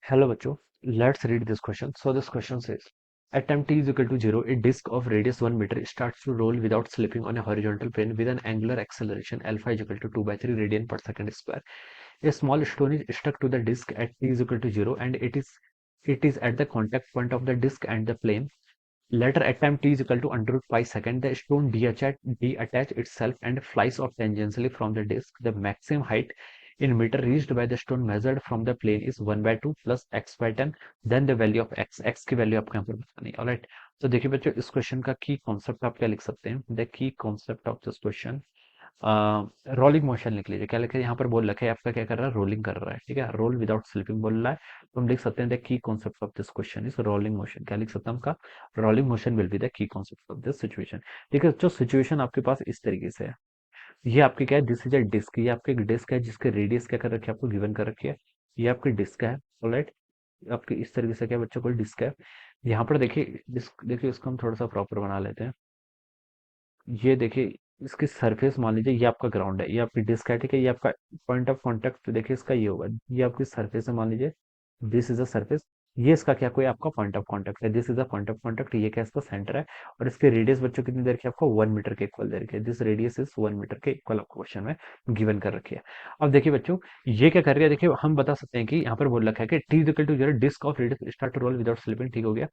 Hello बच्चों, let's read this question. So this question says, at time t is equal to 0, a disk of radius 1 meter starts to roll without slipping on a horizontal plane with an angular acceleration alpha is equal to 2 by 3 radian per second square. A small stone is stuck to the disk at t is equal to 0 and it is at the contact point of the disk and the plane. Later at time t is equal to under root pi second, the stone detach itself and flies off tangentially from the disk. The maximum height in meter reached by the stone measured from the plane is 1 by 2 plus x by 10. Then the value of x की value आपको यहाँ पर बतानी है. Alright, तो देखिए बच्चों, इस क्वेश्चन का की कॉन्सेप्ट आप क्या लिख सकते हैं. The key concept of this question, rolling motion लिख लीजिए. क्या लिखे यहाँ पर बोल रखा है आपका, क्या कर रहा है, रोलिंग कर रहा है. ठीक है, रोल विदाउट स्लिपिंग बोल रहा है. तो हम लिख सकते हैं the key concept of this question is rolling motion. क्या लिख सकते हैं हमका, rolling motion will be the key concept of this situation. ठीक है, जो सिचुएशन आपके पास इस तरीके से है, ये आपकी क्या है, दिस इज अ डिस्क. ये आपकी एक डिस्क है जिसके रेडियस क्या कर रखी है, आपको गिवन कर रखी है. ये आपकी डिस्क है. ऑलराइट, आपकी इस तरीके से क्या बच्चों को डिस्क है. यहाँ पर देखिए डिस्क, देखिए इसको हम थोड़ा सा प्रॉपर बना लेते हैं. ये देखिए, इसकी सरफेस मान लीजिए ये आपका ग्राउंड है, ये आपकी डिस्क है. ठीक है, ये आपका पॉइंट ऑफ कांटेक्ट देखिए इसका ये होगा, ये आपकी सरफेस है मान लीजिए. This is a surface. ये इसका क्या, कोई आपका पॉइंट ऑफ कांटेक्ट है. This is a point of contact. ये क्या, इसका सेंटर है. और इसके रेडियस बच्चों कितनी देर की, आपको 1 मीटर के इक्वल देर की. दिस रेडियस इज 1 मीटर के इक्वल आपको क्वेश्चन में गिवन कर रखी है. अब देखिए बच्चों, ये क्या कर रही है, देखिए हम बता सकते हैं कि यहाँ पर बोल रखा है कि T equal to zero, disc of radius start to roll without slipping. ठीक हो गया.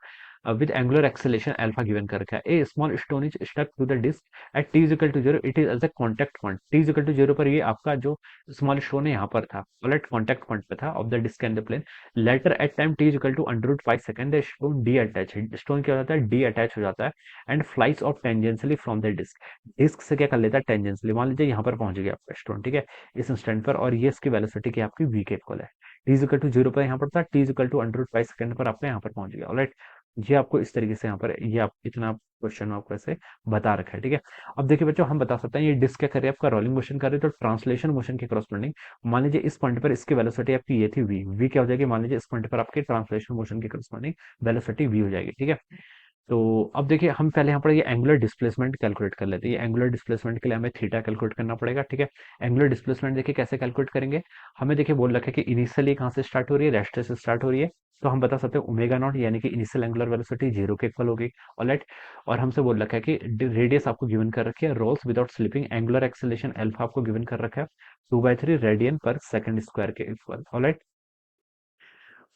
With angular acceleration alpha given कर रखा है. A small stone is stuck to the disc at T is equal to zero. It is as a contact point. T is equal to zero पर ये आपका जो स्मॉल स्टोन है यहाँ पर था, राइट, कॉन्टेक्ट पॉइंट पे था of the disc and the plane. Later at time T is equal to under root 5 second, the stone detach. Stone क्या हो जाता है, डी अटैच हो जाता है and flies off tangentially from the disc. Disc से क्या कर लेता है, टेंजेंशियली. मान लीजिए यहाँ पर पहुंच गया आपका स्टोन. ठीक है, इस इंस्टेंट पर, और ये इसकी वेलोसिटी की आपकी वी के इक्वल है. T is equal to zero पर यहाँ पर था, T is equal to under root 5 second पर आपका यहाँ पर पहुंच गया. ऑलराइट, ये आपको इस तरीके से यहाँ पर, ये आप इतना क्वेश्चन आपको ऐसे बता रखा है. ठीक है, अब देखिए बच्चों, हम बता सकते हैं ये डिस्क क्या कर रही है, आपका रोलिंग मोशन कर रही है. तो ट्रांसलेशन मोशन के क्रॉसपेंडिंग, मान लीजिए इस पॉइंट पर इसकी वेलोसिटी आपकी ये थी वी. वी क्या हो जाएगी, मान लीजिए इस पॉइंट पर आपकी ट्रांसलेशन मोशन के क्रॉसपेंडिंग वेलोसिटी वी हो जाएगी. ठीक है, तो अब देखिए हम पहले यहाँ पर ये एंगुलर डिस्प्लेसमेंट कैलकुलेट कर लेते हैं. ये एंगुलर डिस्प्लेसमेंट के लिए हमें थीटा कैलकुलेट करना पड़ेगा. ठीक है, एंगुलर डिस्प्लेसमेंट देखिए कैसे कैलकुलेट करेंगे. हमें देखिए बोल रखा है कि इनिशियली कहाँ से स्टार्ट हो रही है, रेस्ट से स्टार्ट हो रही है. तो हम बता सकते हैं ओमेगा नॉट, यानी कि इनिशियल एंगुलर वेलोसिटी जीरो के इक्वल होगी. ऑलराइट, और हमसे बोल रखा है कि रेडियस आपको गिवन कर रखी है, rolls without slipping, angular acceleration alpha आपको गिवन कर रखा है 2/3 रेडियन पर सेकंड स्क्वायर के इक्वल. ऑलराइट,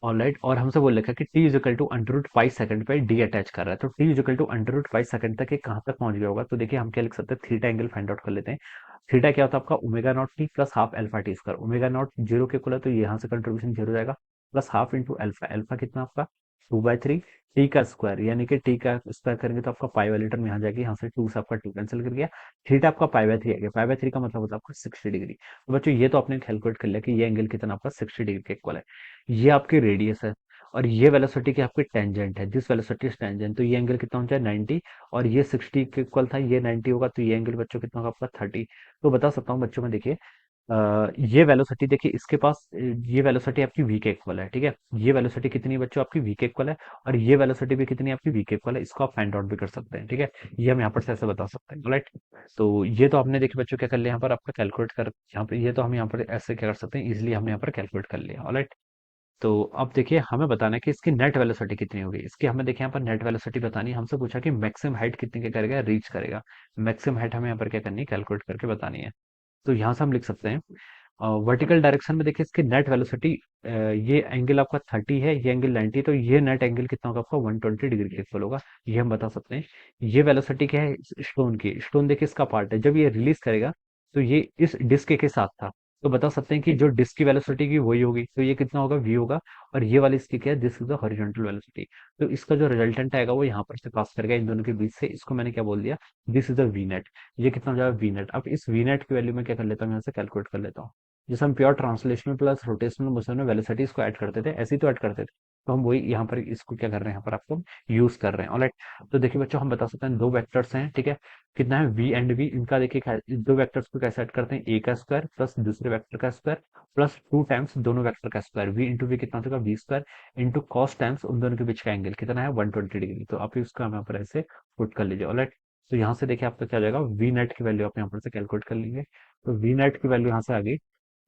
ऑलराइट, और हमसे बोल रखा है कि T is equal to under root 5 second पे डी अटैच कर रहा है. तो T is equal to under root 5 second तक ये कहाँ तक पहुंच गया होगा. तो देखिए हम क्या लिख सकते हैं, थीटा एंगल फाइंड आउट कर लेते हैं. थीटा क्या होता है आपका, omega naught T plus half alpha T square. Omega naught zero के इक्वल है, तो यहाँ से कंट्रीब्यूशन जीरो जाएगा, plus half into alpha. Alpha कितना आपका 2/3 टी का स्क्वायर, यानी कि टी का स्क्वायर करेंगे तो आपका पाई वाली टर्म यहाँ जाएगी, यहाँ से टू से आपका टू कैंसिल कर गया. थीटा आपका पाई/3 आ गया. पाई/3 का मतलब होता है आपका 60 डिग्री. तो बच्चों ये तो आपने कैलकुलेट कर लिया कि ये एंगल कितना आपका 60 डिग्री के इक्वल है. ये आपकी रेडियस है, और ये वेलोसिटी की आपकी टेंजेंट है. This velocity is tangent. तो ये एंगल कितना हो जाए 90, और ये 60 के इक्वल था, ये 90 होगा. तो ये एंगल बच्चों कितना होगा आपका 30. तो बता सकता हूँ बच्चों में, देखिए ये वेलोसिटी देखिए इसके पास, ये वेलोसिटी आपकी वी के इक्वल है. ठीक है, ये वेलोसिटी कितनी है बच्चों, आपकी वी के इक्वल है. और ये वेलोसिटी भी कितनी है, आपकी वी के इक्वल है. इसको आप फाइंड आउट भी कर सकते हैं. ठीक है, ये हम यहाँ पर से ऐसे बता सकते हैं. राइट, तो ये तो आपने देखिए बच्चों क्या कर लिया यहाँ पर, आपका कैलकुलेट कर, यहाँ पे ये तो हम यहाँ पर ऐसे क्या कर सकते हैं, इजिली हमने यहाँ पर कैलकुलेट कर लिया. ऑलराइट, तो अब देखिए हमें बताना है कि इसकी नेट वेलोसिटी कितनी होगी. इसकी हमें देखिए यहाँ पर नेट वेलोसिटी बतानी है. हमसे पूछा कि मैक्सिमम हाइट कितनी क्या करेगा, रीच करेगा. मैक्सिमम हाइट हमें यहाँ पर क्या करनी है, कैलकुलेट करके बतानी है. तो यहाँ से हम लिख सकते हैं, वर्टिकल डायरेक्शन में देखिए इसकी नेट वेलोसिटी, ये एंगल आपका 30 है, ये एंगल 90, तो ये नेट एंगल कितना होगा आपका 120 डिग्री के इक्वल होगा. ये हम बता सकते हैं. ये वेलोसिटी क्या है स्टोन की, स्टोन देखिए इसका पार्ट है, जब ये रिलीज करेगा तो ये इस डिस्क के साथ था. तो बता सकते हैं कि जो डिस्क की वेलोसिटी की वही होगी, तो ये कितना होगा, वी होगा. और ये वाली इसकी क्या है, this is the horizontal velocity. तो इसका जो रिजल्टेंट आएगा वो यहाँ पर से पास करेगा इन दोनों के बीच से. इसको मैंने क्या बोल दिया, this is the V net. ये कितना हो जाएगा, वी नेट. अब इस वी नेट की वैल्यू में क्या कर लेता हूँ, यहाँ से कैलकुलेट कर लेता हूँ. जैसे हम pure translational plus rotational motion में वेलोसिटीज को ऐड करते थे, ऐसे ही तो ऐड करते थे. तो हम वही यहाँ पर इसको क्या कर रहे हैं, यहाँ पर आपको यूज कर रहे हैं. ऑलराइट, तो देखिए बच्चों, हम बता सकते हैं दो वेक्टर्स हैं. ठीक है, कितना है, वी एंड वी. इनका देखिए दो वेक्टर्स को कैसे ऐड करते हैं, ए का स्क्वायर प्लस दूसरे वेक्टर का स्क्वायर प्लस टू टाइम्स दोनों वेक्टर का स्क्वायर. वी इंटू वी कितना होगा, V square into cos times उन दोनों के बीच का एंगल कितना है, 120 डिग्री. तो आप इसका यहाँ पर ऐसे पुट कर लीजिए. ऑलराइट, तो यहाँ से देखिए आपका क्या हो जाएगा, वी नेट की वैल्यू आप यहाँ पर से कैलकुलेट कर लेंगे. तो वी नेट की वैल्यू यहाँ से आ गई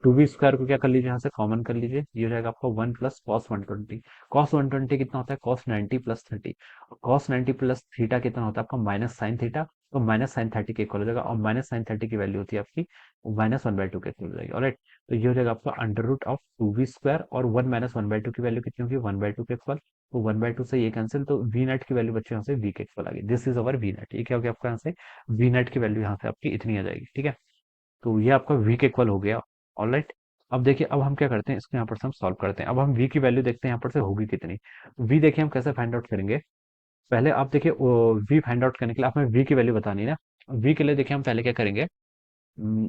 2v स्क्वायर को क्या कर लीजिए, यहाँ से कॉमन कर लीजिए, ये हो जाएगा आपका 1 प्लस कॉस 120। कॉस 120 कितना होता है, cos 90 + 30। cos 90 प्लस थीटा कितना होता है आपका, -sin थीटा। तो -sin 30 के इक्वल हो जाएगा, और -sin 30 की वैल्यू होती है आपकी -1/2 के इक्वल हो जाएगी। ऑलराइट, तो ये हो जाएगा आपका √2v² और 1 - 1/2 की वैल्यू कितनी होगी, 1/2 के इक्वल। तो 1/2 से ये कैंसिल, तो वी नेट की वैल्यू बच्चों यहाँ से वी के इक्वल आ गई। This is our V net. ये क्या हो गया आपका, यहाँ से वी नेट की वैल्यू यहाँ से आपकी इतनी आ जाएगी। ठीक है, तो ये आपका v के इक्वल हो गया। ऑलराइट, अब देखिए, अब हम क्या करते हैं, इसको यहाँ पर से हम सॉल्व करते हैं। अब हम v की वैल्यू देखते हैं यहाँ पर से होगी कितनी। v देखिए हम कैसे फाइंड आउट करेंगे। पहले आप देखिए, v फाइंड आउट करने के लिए आपने v की वैल्यू बतानी है ना। v के लिए देखिए हम पहले क्या करेंगे,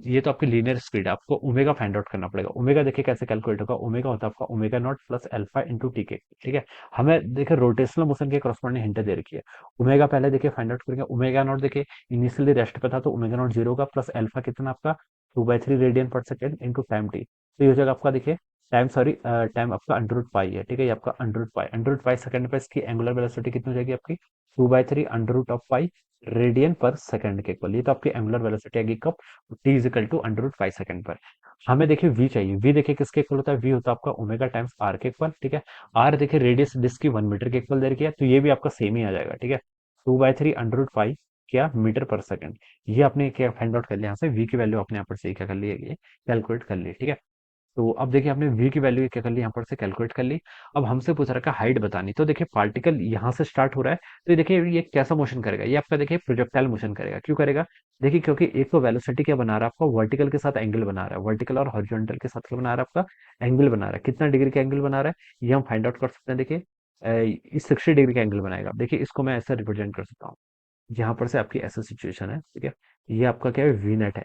ये तो आपकी लीनियर स्पीड है, आपको ओमेगा फाइंड आउट करना पड़ेगा। ओमेगा देखिए कैसे कैलकुलेट होगा, ओमेगा होता है आपका omega naught plus alpha into T के। ठीक है, हमें देखिए रोटेशनल मोशन के करस्पॉन्डिंग हिंट दे रखी है। ओमेगा पहले देखिए फाइंड आउट करेंगे। ओमेगा नॉट देखिए इनिशियली रेस्ट पे था, तो ओमेगा नॉट 0 होगा, प्लस अल्फा कितना आपका 2/3 रेडियन पर सेकेंड इंटू टाइम टी। तो ये हो जाएगा आपका, देखिए टाइम, सॉरी टाइम आपका √पाई है। ठीक है, ये आपका √पाई सेकंड पे, इसकी एंगुलर वेलोसिटी कितनी हो जाएगी आपकी 2/3 √पाई रेडियन पर सेकंड के इक्वल। ये तो आपकी एंगुलर वेलोसिटी आएगी कब, t is equal to √5 second पर। हमें देखिए v चाहिए। v देखिए किसके इक्वल होता है, v होता है आपका ओमेगा टाइम्स r के इक्वल। ठीक है, r देखिए रेडियस डिस्क की 1 मीटर के इक्वल दे रखी है, तो ये भी आपका सेम ही आ जाएगा। ठीक है, 2/3 √5 क्या मीटर पर सेकंड। ये आपने क्या फाइंड आउट कर लिया, यहाँ से v की वैल्यू आपने यहाँ पर से क्या कर ली है, ये कैलकुलेट कर ली। ठीक है, तो अब देखिए आपने v की वैल्यू क्या कर ली, यहाँ पर से कैलकुलेट कर ली। अब हमसे पूछ रखा है हाइट बतानी। तो देखिए पार्टिकल यहाँ से स्टार्ट हो रहा है, तो ये देखिए ये कैसा मोशन करेगा, ये आपका देखिए प्रोजेक्टाइल मोशन करेगा। क्यों करेगा, देखिए क्योंकि एक तो वेलोसिटी क्या बना रहा है आपका, वर्टिकल के साथ एंगल बना रहा है, वर्टिकल और हॉरिजॉन्टल के साथ क्या बना रहा है आपका, एंगल बना रहा है। कितना डिग्री का एंगल बना रहा है, ये हम फाइंड आउट कर सकते हैं। देखिए इस 60 डिग्री का एंगल बनाएगा। देखिए इसको मैं ऐसा रिप्रेजेंट कर सकता हूँ, यहाँ पर से आपकी ऐसा सिचुएशन है। ठीक है, ये आपका क्या है, वी नेट है।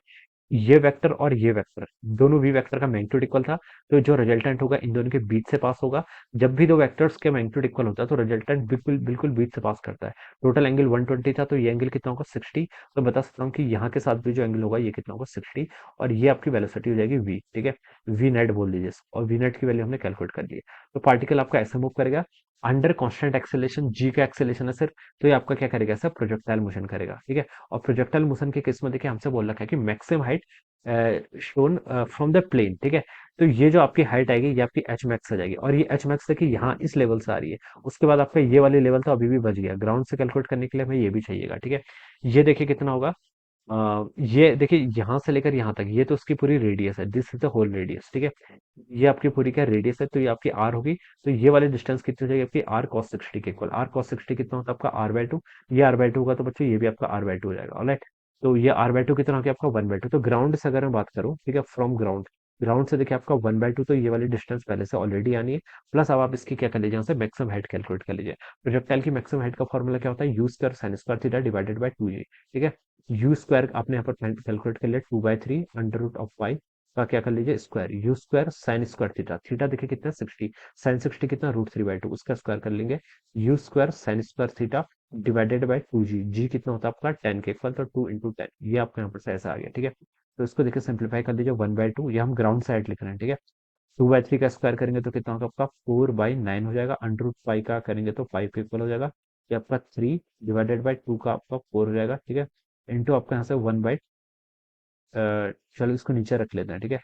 ये वेक्टर और ये वेक्टर, दोनों वी वेक्टर का मैग्नीट्यूड इक्वल था, तो जो रिजल्टेंट होगा इन दोनों के बीच से पास होगा। जब भी दो वेक्टर्स के मैग्नीट्यूड इक्वल होता है, तो रिजल्टेंट बिल्कुल बिल्कुल बीच से पास करता है। टोटल एंगल 120 था, तो ये एंगल कितना होगा 60। तो बता सकता हूँ कि यहाँ के साथ भी जो एंगल होगा ये कितना होगा 60। और ये आपकी वेलोसिटी हो जाएगी v। ठीक है, वी नेट बोल दीजिए इसको, और वी नेट की वैल्यू हमने कैलकुलेट कर ली है। तो पार्टिकल आपका ऐसे मूव करेगा अंडर कांस्टेंट एक्सेलेरेशन, जी का एक्सेलेरेशन है सिर्फ। तो ये आपका क्या करेगा, ऐसा प्रोजेक्टाइल मोशन करेगा। ठीक है, और प्रोजेक्टाइल मोशन के केस में देखिए हमसे बोल रखा है कि maximum height shown from the plane. ठीक है, तो ये जो आपकी हाइट आएगी ये आपकी एच मैक्स आ जाएगी, और ये एच मैक्स देखिए यहाँ इस लेवल से आ रही है। उसके बाद आपका ये वाली लेवल तो अभी भी बच गया, ग्राउंड से कैलकुलेट करने के लिए हमें ये भी चाहिएगा। ठीक है, ये देखिए कितना होगा, ये देखिए यहाँ से लेकर यहाँ तक, ये तो उसकी पूरी रेडियस है, this is the whole radius. ठीक है, ये आपकी पूरी क्या रेडियस है, तो ये आपकी आर होगी। तो ये वाली डिस्टेंस कितनी हो जाएगी आपकी, r cos 60 के इक्वल। r cos 60 कितना होता है आपका r/2। ये r/2 होगा, तो बच्चों ये भी आपका r/2 हो जाएगा। ऑलराइट, तो ये r/2 कितना हो गया आपका 1/2। तो ग्राउंड से अगर मैं बात करूँ, ठीक है, फ्रॉम ग्राउंड, ग्राउंड से देखिए आपका 1/2, तो ये वाली डिस्टेंस पहले से ऑलरेडी आनी है। प्लस अब आप इसकी क्या कर लीजिए, यहाँ से मैक्सिमम हाइट कैलकुलेट कर लीजिए। प्रोजेक्टाइल की मैक्सिमम हाइट का फॉर्मूला क्या होता है, u² sin² theta divided by 2g। ठीक है, u² आपने यहाँ पर कैलकुलेट कर लिया 2/3 √5 का क्या कर लीजिए square, u² sin² theta. Theta देखिए कितना 60, sin 60 कितना √3/2, उसका स्क्वायर कर लेंगे। u² sin² theta divided by 2g, जी कितना होता है आपका 10 के इक्वल, तो 2 × 10, ये आपका यहाँ पर से ऐसा आ गया। ठीक है, तो इसको देखिए सिंप्लीफाई कर लीजिए, 1/2, ये हम ग्राउंड साइड लिख रहे हैं। ठीक है, 2/3 का स्क्वायर करेंगे तो कितना होगा आपका 4/9 हो जाएगा, √5 का करेंगे तो 5 के इक्वल हो जाएगा। ये आपका 3 डिवाइडेड बाई 2 का आपका 4 हो जाएगा। ठीक है, इंटू आपका यहाँ से 1 बाई, चलो इसको नीचे रख लेते हैं। ठीक है,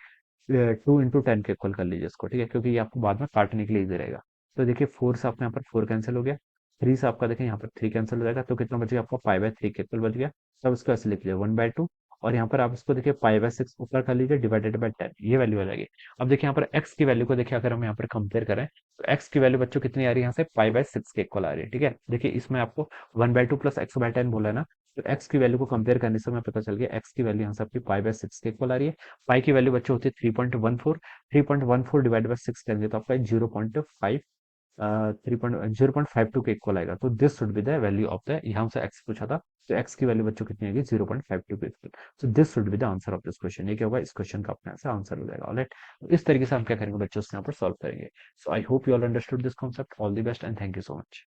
2 × 10 के इक्वल कर लीजिए इसको। ठीक है, क्योंकि ये आपको बाद में काटने के लिए इजी रहेगा। तो देखिए 4 से आपका यहाँ पर 4 कैंसिल हो गया, 3 से आपका देखिए यहाँ पर 3 कैंसिल हो जाएगा, तो कितना बच गया आपका 5/3 के इक्वल बच गया। तब इसको ऐसे लिख लीजिए 1/2, और यहाँ पर आप इसको देखिए 5/6 ऊपर कर लीजिए डिवाइडेड बाई 10, ये वैल्यू आ जाएगी। अब देखिए यहाँ पर x की वैल्यू को देखिए अगर हम यहाँ पर कंपेयर करें, तो x की वैल्यू बच्चों कितनी आ रही है, यहाँ से 5/6 के इक्वल आ रही है। ठीक है, देखिए इसमें आपको 1/2 प्लस x/10 बोला है ना, तो x की वैल्यू को कंपेयर करने से हमें पता चल गया x की वैल्यू यहाँ से आपकी 5/6 के इक्वल आ रही है। पाई की वैल्यू बच्चों होती है 3.14, 3.14 डिवाइड बाई 6 करेंगे तो आपका 0.5, 0.52 के इक्वल आएगा। तो this should be the value of the, यहाँ से x पूछा था, तो x की वैल्यू बच्चों कितनी आएगी 0.52 के equal. So this should be the answer of this question. ये क्या होगा, इस क्वेश्चन का अपने से आंसर हो जाएगा। ऑलराइट, तो इस तरीके से हम क्या करेंगे बच्चों, से यहाँ पर सॉल्व करेंगे। So I hope you all understood this concept. All the best and thank you so much.